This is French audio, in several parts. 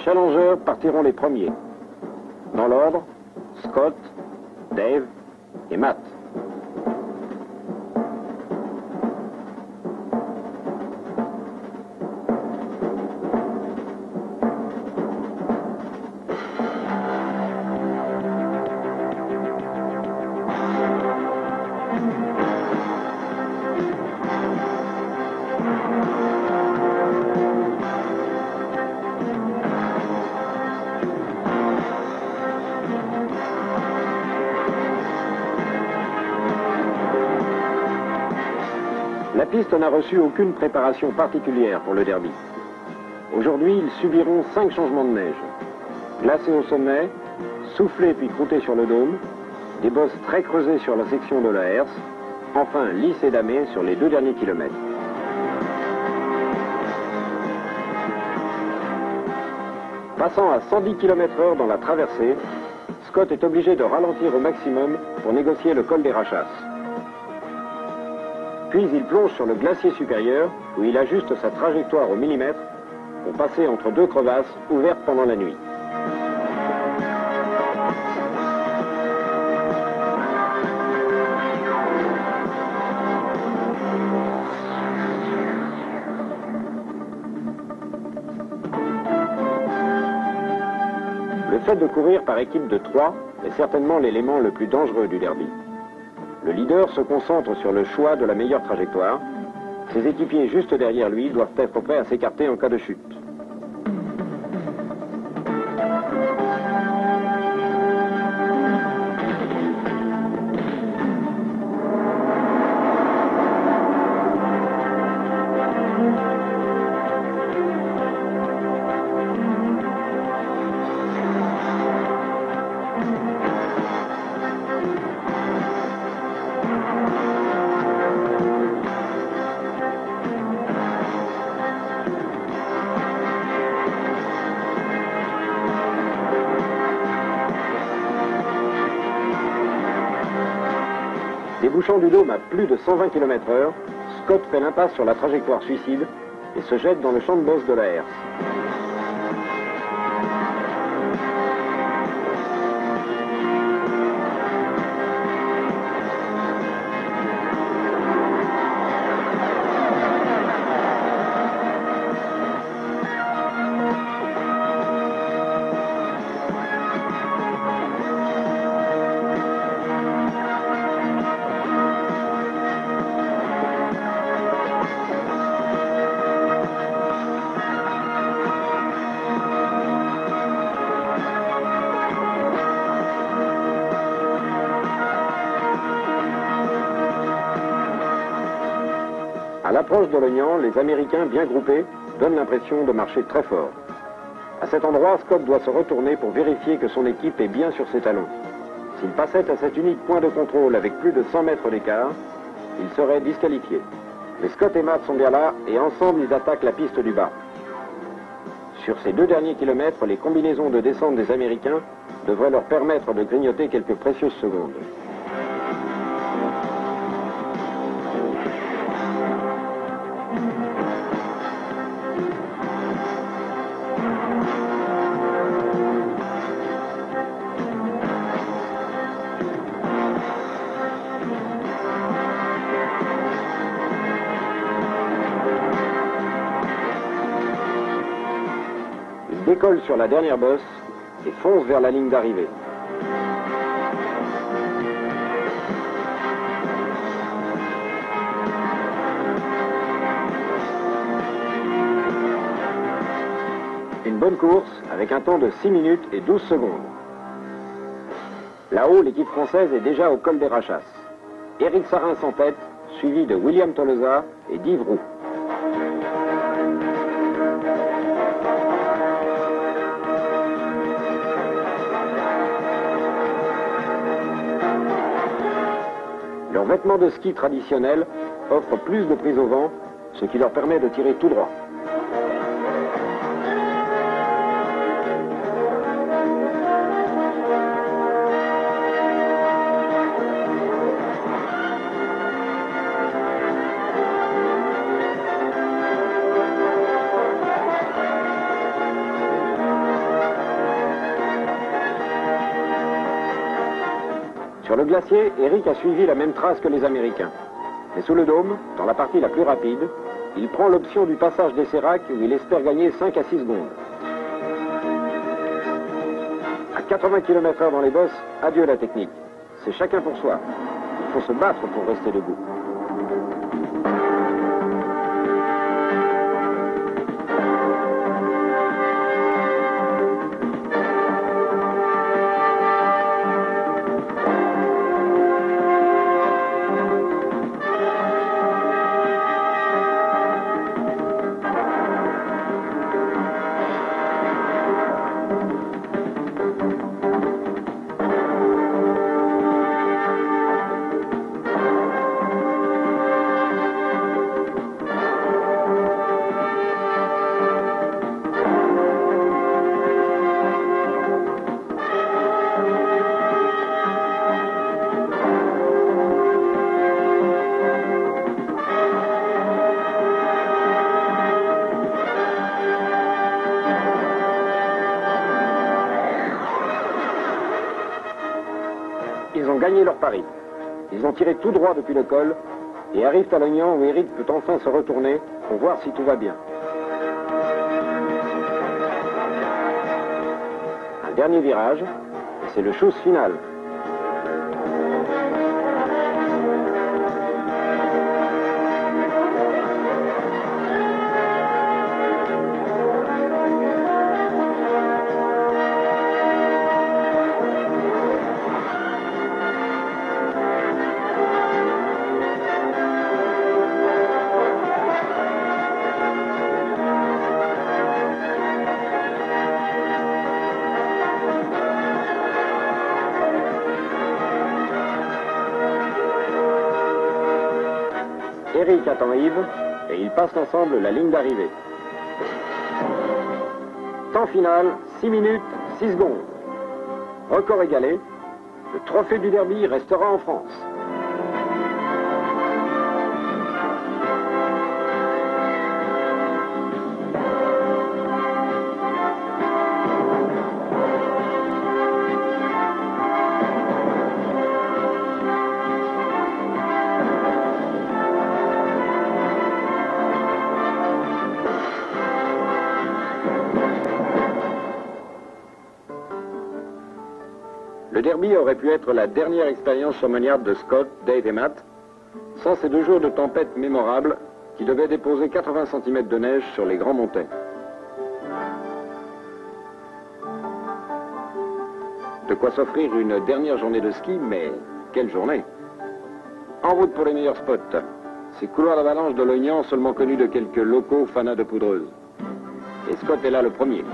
challengers partiront les premiers. Dans l'ordre, Scott, Dave et Matt. La piste n'a reçu aucune préparation particulière pour le derby. Aujourd'hui, ils subiront 5 changements de neige. Glacé au sommet, soufflé puis croûté sur le dôme, des bosses très creusées sur la section de la herse, enfin lisse et damée sur les 2 derniers kilomètres. Passant à 110 km/h dans la traversée, Scott est obligé de ralentir au maximum pour négocier le col des Rachasses. Puis il plonge sur le glacier supérieur où il ajuste sa trajectoire au millimètre pour passer entre 2 crevasses ouvertes pendant la nuit. Le fait de courir par équipe de 3 est certainement l'élément le plus dangereux du derby. Le leader se concentre sur le choix de la meilleure trajectoire. Ses équipiers juste derrière lui doivent être prêts à s'écarter en cas de chute. Débouchant du dôme à plus de 120 km/h, Scott fait l'impasse sur la trajectoire suicide et se jette dans le champ de bosse de la herse. À l'approche de l'Ognan, les Américains bien groupés donnent l'impression de marcher très fort. À cet endroit, Scott doit se retourner pour vérifier que son équipe est bien sur ses talons. S'il passait à cet unique point de contrôle avec plus de 100 mètres d'écart, il serait disqualifié. Mais Scott et Matt sont bien là et ensemble ils attaquent la piste du bas. Sur ces 2 derniers kilomètres, les combinaisons de descente des Américains devraient leur permettre de grignoter quelques précieuses secondes. Décolle sur la dernière bosse et fonce vers la ligne d'arrivée. Une bonne course avec un temps de 6 minutes et 12 secondes. Là-haut, l'équipe française est déjà au col des Rachasses. Éric Sarins en tête, suivi de William Tolosa et d'Yves Roux. Leurs vêtements de ski traditionnels offrent plus de prise au vent, ce qui leur permet de tirer tout droit. Sur le glacier, Eric a suivi la même trace que les Américains. Mais sous le dôme, dans la partie la plus rapide, il prend l'option du passage des séracs où il espère gagner 5 à 6 secondes. À 80 km/h dans les bosses, adieu la technique. C'est chacun pour soi. Il faut se battre pour rester debout. Ils ont gagné leur pari. Ils ont tiré tout droit depuis le col et arrivent à l'Oignan où Eric peut enfin se retourner pour voir si tout va bien. Un dernier virage, et c'est le chouse final. Eric attend Yves et ils passent ensemble la ligne d'arrivée. Temps final, 6 minutes, 6 secondes. Record égalé, le trophée du derby restera en France. Le derby aurait pu être la dernière expérience chamonniarde de Scott, Dave et Matt, sans ces 2 jours de tempête mémorables qui devaient déposer 80 cm de neige sur les grands montets. De quoi s'offrir une dernière journée de ski, mais quelle journée! En route pour les meilleurs spots, ces couloirs d'avalanche de l'Oignan seulement connus de quelques locaux fanas de poudreuse. Et Scott est là le premier.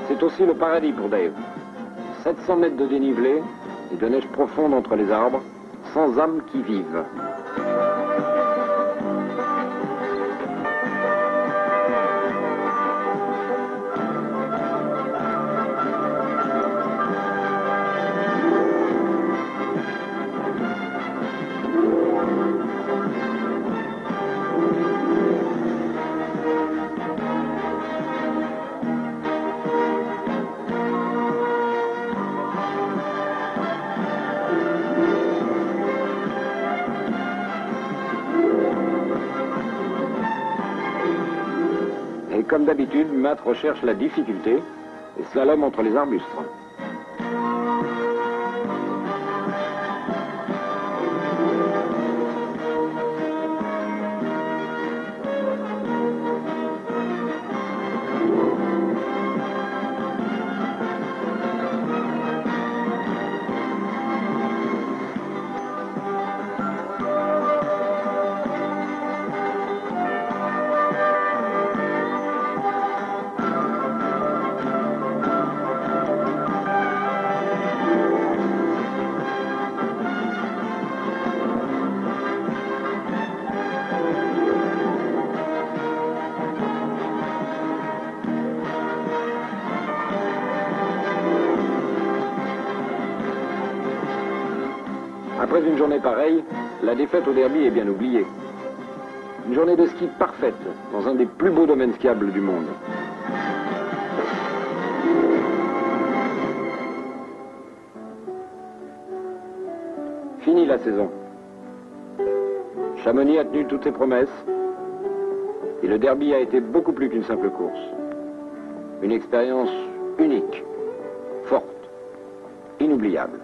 C'est aussi le paradis pour Dave. 700 mètres de dénivelé et de neige profonde entre les arbres, sans âme qui vive. Et comme d'habitude, Matt recherche la difficulté et slalom entre les arbustes. Après une journée pareille, la défaite au derby est bien oubliée. Une journée de ski parfaite dans un des plus beaux domaines skiables du monde. Fini la saison. Chamonix a tenu toutes ses promesses et le derby a été beaucoup plus qu'une simple course. Une expérience unique, forte, inoubliable.